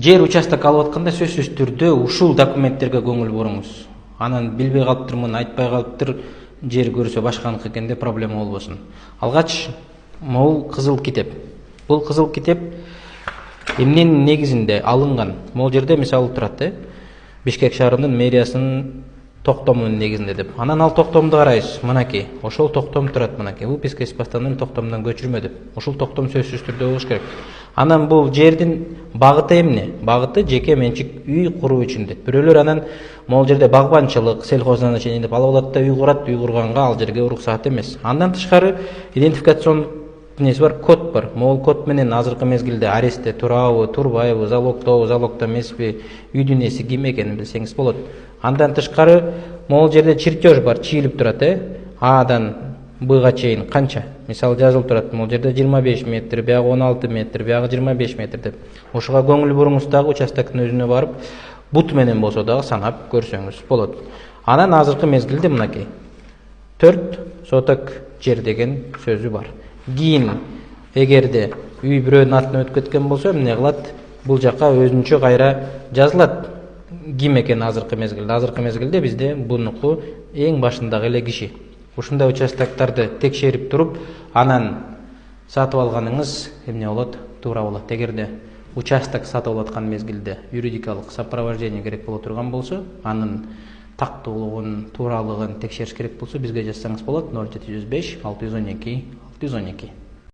Жер участок алып атканда сөзсүз түрдө ушул документтерге көңүл буруңуз. Анан билбей калыптырмын, айтпай калыптыр, жер көрсө башканыкы экен деп проблема болбосун. Алгач могул кызыл китеп. Бул кызыл китеп эмненин негизинде алынган? Могул жерде мисалы турат, Бишкек шаарынын мэриясынын токтомунун негизинде деп. Анан ал токтомду карайбыз. Мынакей, ошол токтом турат мынакей. Выписка из постановления токтомдон көчүрмө деп. Ушул токтом сөзсүз түрдө болуш керек. Анан бул жердин багыты эмне? Багыты жеке менчик үй куруу үчүн деп. Бирөөлөр анан могул жерде багбанчылык, сельхозназначение деп алып алат да үй курат, үй курганга ал жерге уруксаат эмес. Андан тышкары идентификацион несі бар, код бар. Могул код менен азыркы мезгилде арестте турабы, турбайбы, залогдобу, залогдо эмеспи, үйдүн ээси ким экенин билсеңиз болот. Андан тышкары могул жерде чертеж бар, чийилип турат, Адан Бга чейин канча? Мисалы жазылып турат, могул жерде 25 метр, биягы 16 метр, биягы 25 метр деп. Ошого көңүл буруңуз дагы участоктун өзүнө барып, бут менен болсо дагы санап көрсөңүз болот. Анан азыркы мезгилде мынакей 4 соток жер деген сөзү бар. Кийин эгерде үй бирөөнүн атына өтүп кеткен болсо, эмне кылат? Бул жака өзүнчө кайра жазылат. Ким экен азыркы мезгилде? Азыркы мезгилде бизде бунуку эң башындагы эле киши. Ушундай участоктарды текшерип туруп, анан сатып алганыңыз эмне болот? Туура болот. Эгерде участок сатып алып аткан мезгилде юридикалык сопровождение керек боло турган болсо, анын тактуулугун, тууралыгын текшериш керек болсо, бизге жазсаңыз болот. 0705 612 612.